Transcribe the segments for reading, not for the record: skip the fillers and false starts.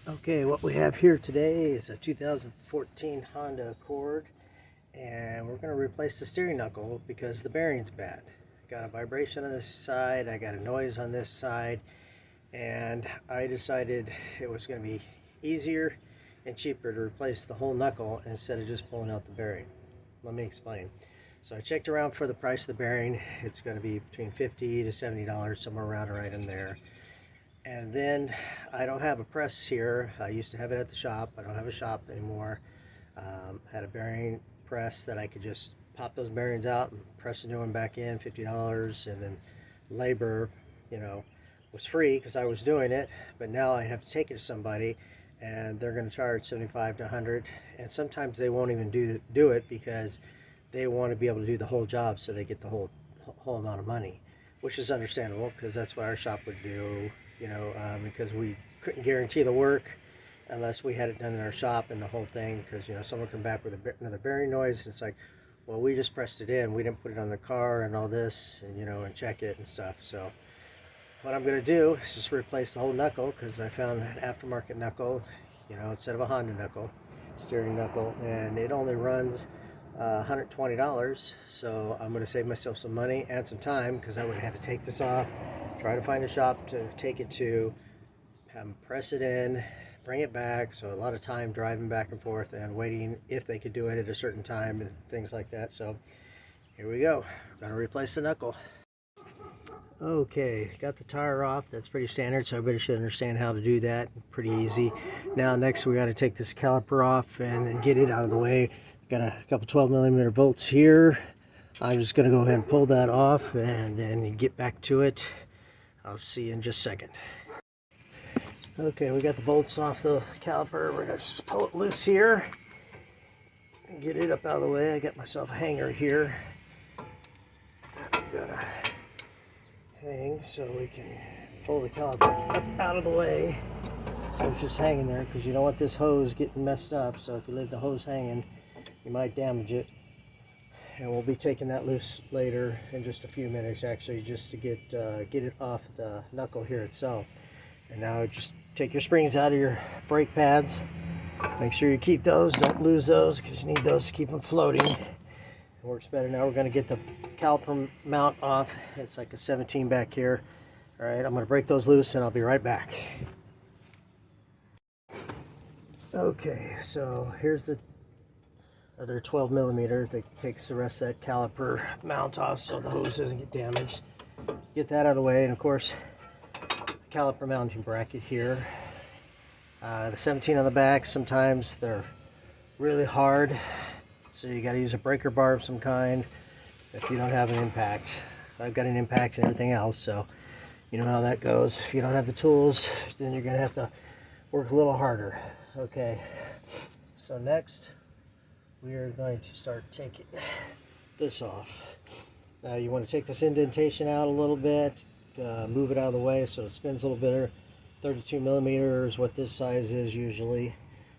Okay, what we have here today is a 2014 Honda Accord, and we're going to replace the steering knuckle because the bearing's bad. Got a vibration on this side, I got a noise on this side, and I decided it was going to be easier and cheaper to replace the whole knuckle instead of just pulling out the bearing. Let me explain. So I checked around for the price of the bearing. It's going to be between $50 to $70, somewhere around right in there. And then I don't have a press here. I used to have it at the shop. I don't have a shop anymore. Had a bearing press that I could just pop those bearings out and press the new one back in, $50, and then labor, was free because I was doing it. But now I have to take it to somebody, and they're going to charge $75 to $100, and sometimes they won't even do it because they want to be able to do the whole job, so they get the whole amount of money, which is understandable because that's what our shop would do. Because we couldn't guarantee the work unless we had it done in our shop and the whole thing, because someone come back with another bearing noise. It's like, well, we just pressed it in, we didn't put it on the car and all this, and and check it and stuff. So what I'm going to do is just replace the whole knuckle, because I found an aftermarket knuckle, instead of a Honda knuckle, steering knuckle, and it only runs $120. So I'm going to save myself some money and some time, because I would have had to take this off, try to find a shop to take it to, have them press it in, bring it back. So a lot of time driving back and forth and waiting if they could do it at a certain time and things like that. So here we go. We're going to replace the knuckle. Okay, got the tire off. That's pretty standard, so everybody should understand how to do that. Pretty easy. Now next we got to take this caliper off and then get it out of the way. Got a couple 12mm bolts here. I'm just going to go ahead and pull that off and then get back to it. I'll see you in just a second. Okay, we got the bolts off the caliper. We're going to just pull it loose here and get it up out of the way. I got myself a hanger here that I'm going to hang so we can pull the caliper up out of the way. So it's just hanging there, because you don't want this hose getting messed up. So if you leave the hose hanging, you might damage it. And we'll be taking that loose later in just a few minutes, actually, just to get it off the knuckle here itself. And now just take your springs out of your brake pads. Make sure you keep those, don't lose those, because you need those to keep them floating. It works better. Now we're going to get the caliper mount off. It's like a 17 back here. All right, I'm going to break those loose and I'll be right back. Okay, so here's the other 12mm that takes the rest of that caliper mount off so the hose doesn't get damaged. Get that out of the way, and of course the caliper mounting bracket here. The 17 on the back, sometimes they're really hard, so you got to use a breaker bar of some kind if you don't have an impact. I've got an impact and everything else, so you know how that goes. If you don't have the tools, then you're going to have to work a little harder. Okay, so next we are going to start taking this off. Now you want to take this indentation out a little bit, move it out of the way so it spins a little better. 32mm is what this size is usually.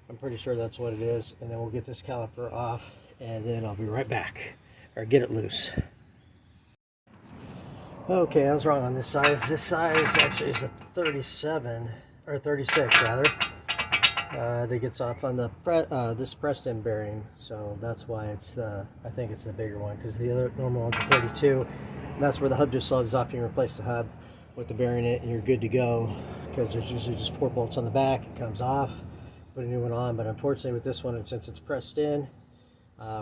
I'm pretty sure that's what it is. And then we'll get this caliper off, and then I'll be right back, or get it loose. Okay, I was wrong on this size. This size actually is a 37, or 36 rather. That gets off on the this pressed-in bearing, so that's why it's I think it's the bigger one, because the other normal one's a 32, and that's where the hub just slubs off. You can replace the hub with the bearing in it, and you're good to go, because there's usually just 4 bolts on the back. It comes off, put a new one on, but unfortunately with this one, and since it's pressed in,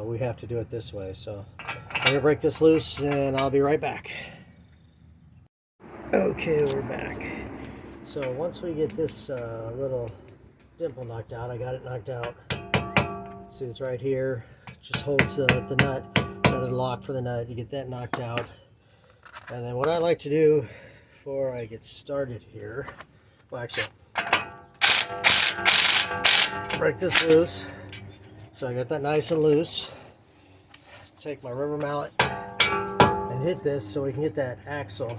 we have to do it this way. So I'm gonna break this loose, and I'll be right back. Okay, we're back. So once we get this little dimple knocked out, I got it knocked out. See, it's right here. It just holds the nut. Another lock for the nut. You get that knocked out. And then what I like to do before I get started here, well, actually, break this loose. So I got that nice and loose. Take my rubber mallet and hit this so we can get that axle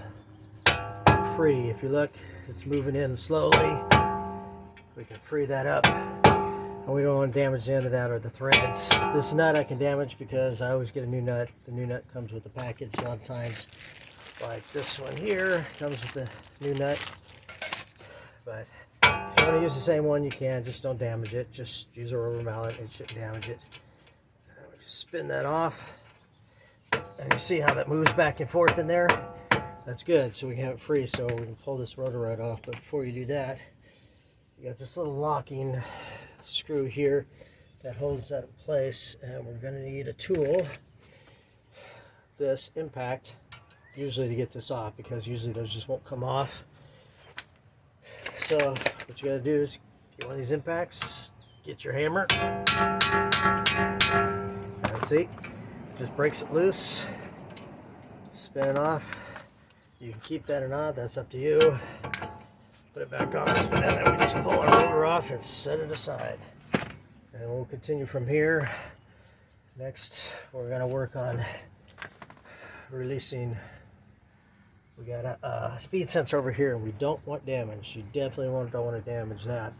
free. If you look, it's moving in slowly. We can free that up, and we don't want to damage the end of that or the threads. This nut I can damage because I always get a new nut. The new nut comes with the package a lot of times. Like this one here comes with the new nut. But if you want to use the same one, you can. Just don't damage it. Just use a rubber mallet. It shouldn't damage it. Just spin that off. And you see how that moves back and forth in there? That's good. So we can have it free so we can pull this rotor right off. But before you do that, you got this little locking screw here that holds that in place. And we're going to need a tool, this impact, usually to get this off, because usually those just won't come off. So what you got to do is get one of these impacts, get your hammer, and see, just breaks it loose, spin it off. You can keep that or not, that's up to you. Put it back on, and then we just pull our rotor off and set it aside. And we'll continue from here. Next, we're going to work on releasing. We got a speed sensor over here, and we don't want damage. You definitely don't want to damage that.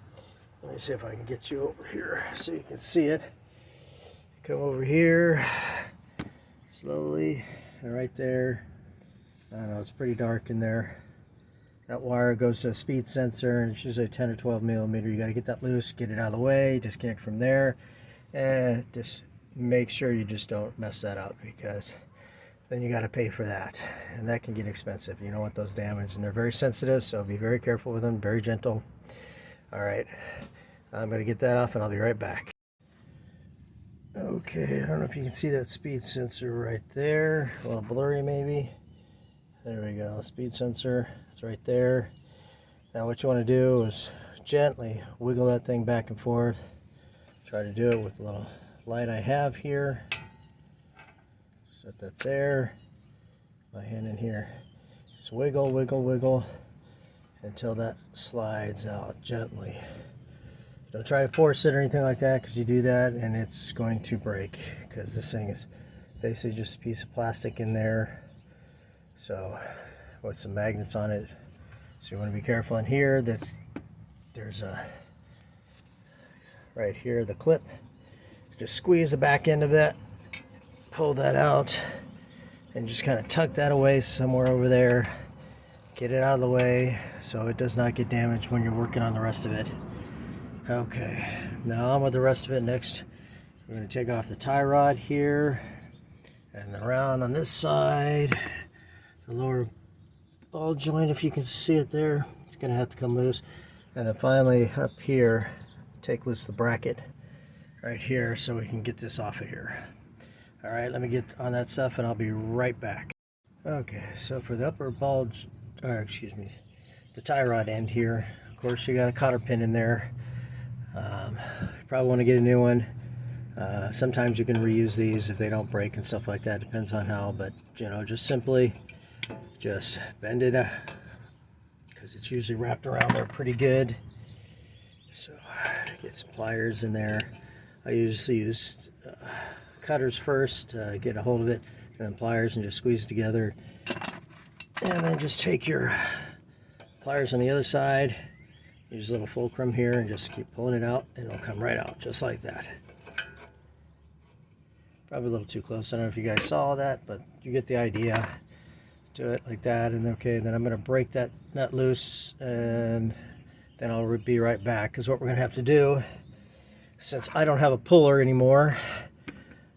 Let me see if I can get you over here so you can see it. Come over here slowly, and right there. I know it's pretty dark in there. That wire goes to a speed sensor, and it's usually 10 or 12 millimeter. You got to get that loose, get it out of the way, disconnect from there, and just make sure you just don't mess that up, because then you got to pay for that, and that can get expensive. You don't want those damaged, and they're very sensitive, so be very careful with them, very gentle. All right, I'm going to get that off, and I'll be right back. Okay, I don't know if you can see that speed sensor right there. A little blurry maybe. There we go, speed sensor, it's right there. Now what you want to do is gently wiggle that thing back and forth. Try to do it with the little light I have here. Set that there, my hand in here. Just wiggle, wiggle, wiggle until that slides out gently. Don't try to force it or anything like that, because you do that and it's going to break, because this thing is basically just a piece of plastic in there. So with some magnets on it. So you want to be careful in here. There's a right here, the clip. Just squeeze the back end of that, pull that out, and just kind of tuck that away somewhere over there. Get it out of the way so it does not get damaged when you're working on the rest of it. Okay, now on with the rest of it. Next, we're going to take off the tie rod here, and then around on this side, the lower ball joint, if you can see it there, it's going to have to come loose. And then finally up here, take loose the bracket right here so we can get this off of here. All right, let me get on that stuff and I'll be right back. Okay, so for the upper ball, or excuse me, the tie rod end here, of course you got a cotter pin in there. You probably want to get a new one. Sometimes you can reuse these if they don't break and stuff like that, depends on how, but you know, just simply just bend it up, because it's usually wrapped around there pretty good. So get some pliers in there. I usually use cutters first, get a hold of it, and then pliers, and just squeeze it together. And then just take your pliers on the other side, use a little fulcrum here, and just keep pulling it out, and it'll come right out just like that. Probably a little too close. I don't know if you guys saw that, but you get the idea. Do it like that, and okay, then I'm going to break that nut loose, and then I'll be right back, because what we're going to have to do, since I don't have a puller anymore,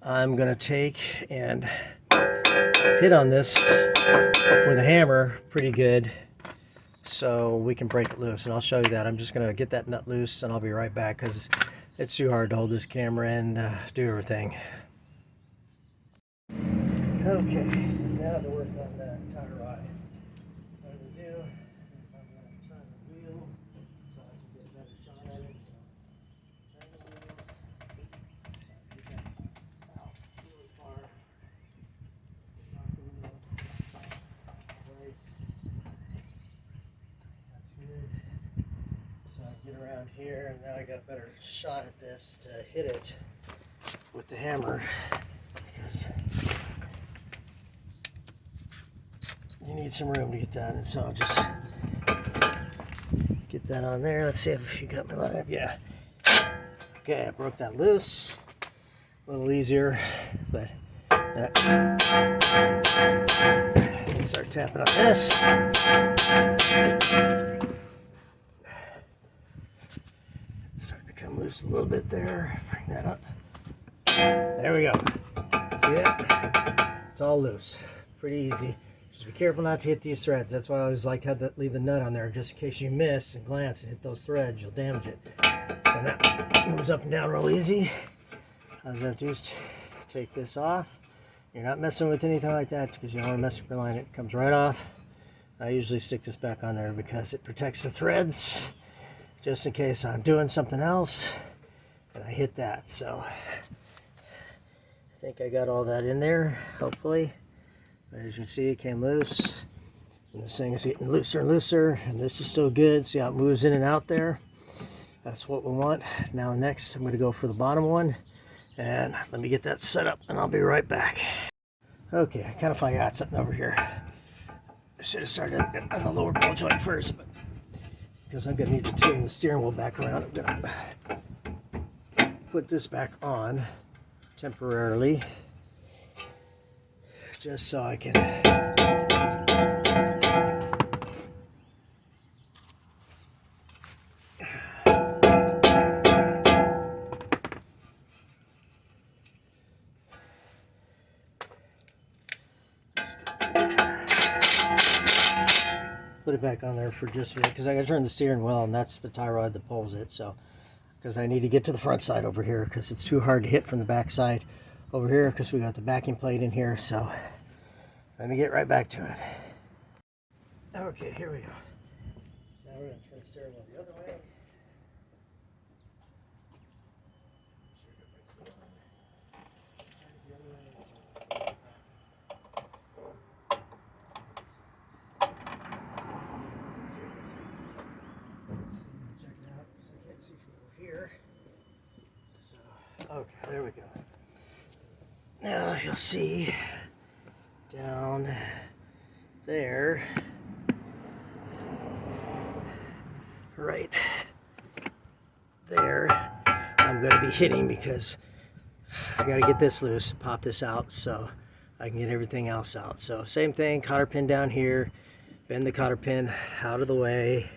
I'm going to take and hit on this with a hammer pretty good so we can break it loose, and I'll show you that. I'm just going to get that nut loose, and I'll be right back, because it's too hard to hold this camera and do everything. Okay, now to work on that tie rod. What I'm going to do is I'm going to turn the wheel so I can get a better shot at it. So turn the wheel so I can get that out really far. Lock the wheel in place. That's good. So I get around here, and now I got a better shot at this to hit it with the hammer. Because you need some room to get that, and so I'll just get that on there. Let's see if you got me lined up. Yeah. Okay, I broke that loose. A little easier, but start tapping on this. come loose a little bit there. Bring that up. There we go. See that? It's all loose. Pretty easy. Just be careful not to hit these threads. That's why I always like to leave the nut on there, just in case you miss and glance and hit those threads, you'll damage it. So now it moves up and down real easy. All you have to do is take this off. You're not messing with anything like that because you don't want to mess with your line. It comes right off. I usually stick this back on there because it protects the threads, just in case I'm doing something else and I hit that. So I think I got all that in there, hopefully. But as you can see, it came loose. And this thing is getting looser and looser, and this is still good. See how it moves in and out there? That's what we want. Now next, I'm going to go for the bottom one. And let me get that set up, and I'll be right back. Okay, I kind of forgot something over here. I should have started on the lower ball joint first, but because I'm going to need to tune the steering wheel back around, I'm going to put this back on temporarily, just so I can put it back on there for just a minute, because I got to turn the steering wheel, and that's the tie rod that pulls it. So because I need to get to the front side over here, because it's too hard to hit from the back side over here, because we got the backing plate in here. So let me get right back to it. Okay, here we go. Now we're going to turn the steering wheel the other way. Check it out, because I can't see from over here. So, okay, there we go. Now you'll see down there, right there, I'm going to be hitting, because I got to get this loose, pop this out so I can get everything else out. So same thing, cotter pin down here, bend the cotter pin out of the way.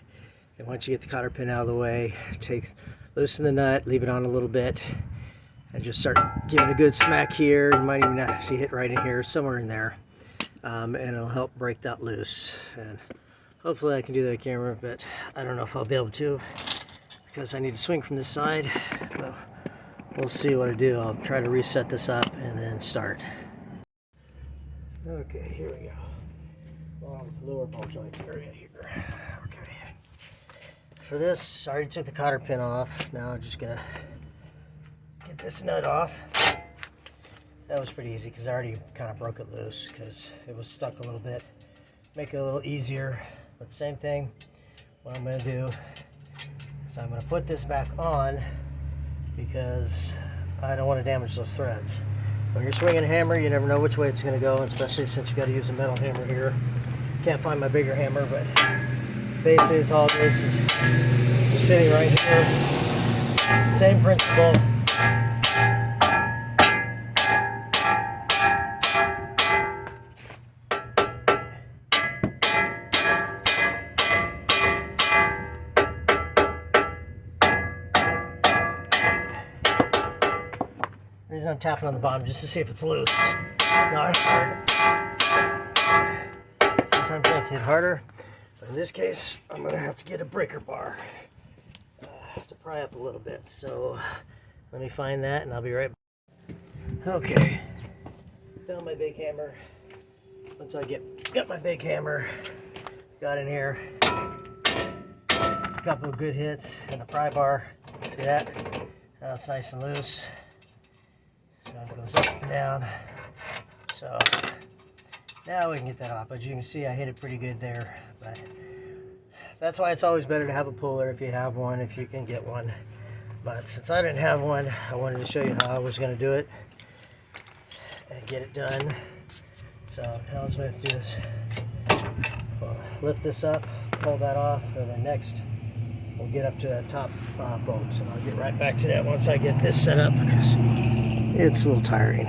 And once you get the cotter pin out of the way, loosen the nut, leave it on a little bit, and just start giving a good smack here. You might even have to hit right in here, somewhere in there, and it'll help break that loose. And hopefully I can do that on camera, but I don't know if I'll be able to, because I need to swing from this side. So we'll see what I do. I'll try to reset this up and then start. Okay, here we go. Along the lower ball joint area here. Okay. For this, I already took the cotter pin off. Now I'm just gonna get this nut off. That was pretty easy, because I already kind of broke it loose because it was stuck a little bit. Make it a little easier. But same thing, what I'm gonna do is I'm gonna put this back on, because I don't want to damage those threads. When you're swinging a hammer, you never know which way it's gonna go, especially since you got to use a metal hammer here. Can't find my bigger hammer, but basically it's all this is just sitting right here. Same principle. The reason I'm tapping on the bottom, just to see if it's loose. Not hard. Sometimes I have to hit harder. But in this case, I'm going to have to get a breaker bar to pry up a little bit. So let me find that, and I'll be right back. Okay, found my big hammer. Once I got my big hammer, got in here, a couple of good hits, and the pry bar. See that? Now it's nice and loose. So it goes up and down. So now we can get that off. But you can see I hit it pretty good there. But that's why it's always better to have a puller if you have one, if you can get one. But since I didn't have one, I wanted to show you how I was going to do it and get it done. So now all we have to do is lift this up, pull that off, and then next we'll get up to that top bolts, and I'll get right back to that once I get this set up, because it's a little tiring.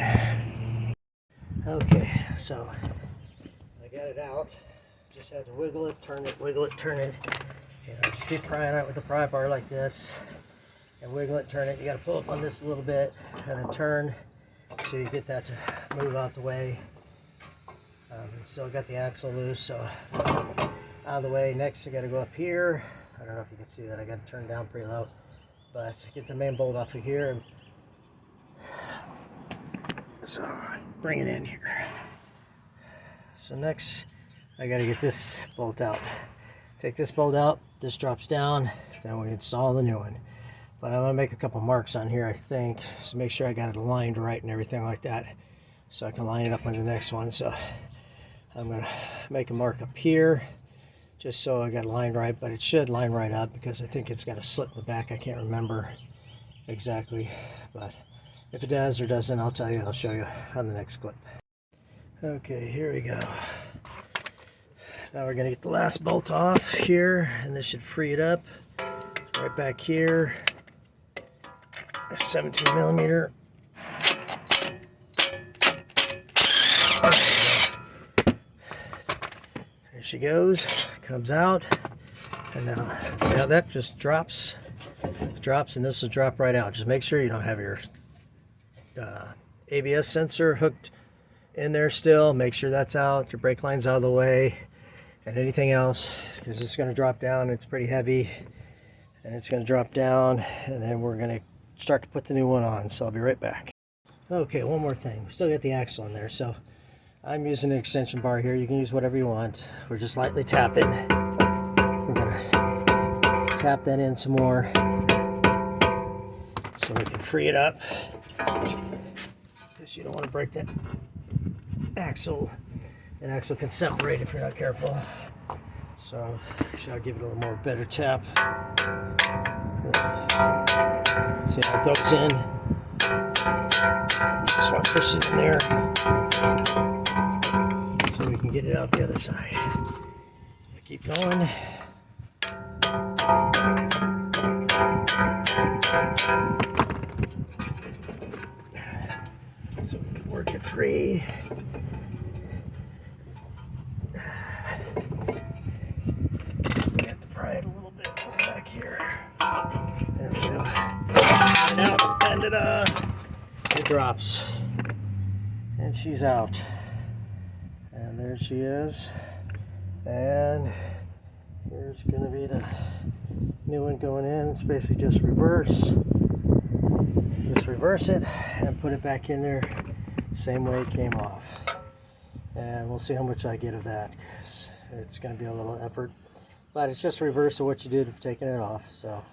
Okay, so I got it out. Just had to wiggle it, turn it, wiggle it, turn it. You know, just keep prying out with the pry bar like this. and wiggle it, turn it. You got to pull up on this a little bit and then turn so you get that to move out the way. Still got the axle loose, so that's out of the way. Next I got to go up here. I don't know if you can see that. I got to turn down pretty low, but get the main bolt off of here. So bring it in here. So next I got to get this bolt out. Take this bolt out, this drops down, then we install the new one. But I'm going to make a couple marks on here, I think, so make sure I got it aligned right and everything like that, so I can line it up with the next one. So I'm going to make a mark up here just so I got it lined right, but it should line right up because I think it's got a slit in the back. I can't remember exactly, but if it does or doesn't, I'll tell you. I'll show you on the next clip. Okay, here we go. Now we're going to get the last bolt off here, and this should free it up. Right back here, a 17 millimeter. There she goes, comes out, and now see how that just drops, and this will drop right out. Just make sure you don't have your ABS sensor hooked in there still. Make sure that's out, your brake line's out of the way, and anything else, because it's going to drop down. It's pretty heavy, and it's going to drop down, and then we're going to start to put the new one on. So I'll be right back. Okay, one more thing. We still got the axle in there, so I'm using an extension bar here. You can use whatever you want. We're just lightly tapping. We're going to tap that in some more so we can free it up, because you don't want to break that axle. An axle can separate if you're not careful. So I'll give it a little more better tap. See how it goes in. Just want to push it in there so we can get it out the other side. Keep going. So we can work it free. We have to pry it a little bit from back here. There we go. And out, and it drops. And she's out. And there she is. And here's going to be the new one going in. It's basically just reverse. Just reverse it and put it back in there same way it came off. And we'll see how much I get of that, because it's going to be a little effort. But it's just reverse of what you did of taking it off. So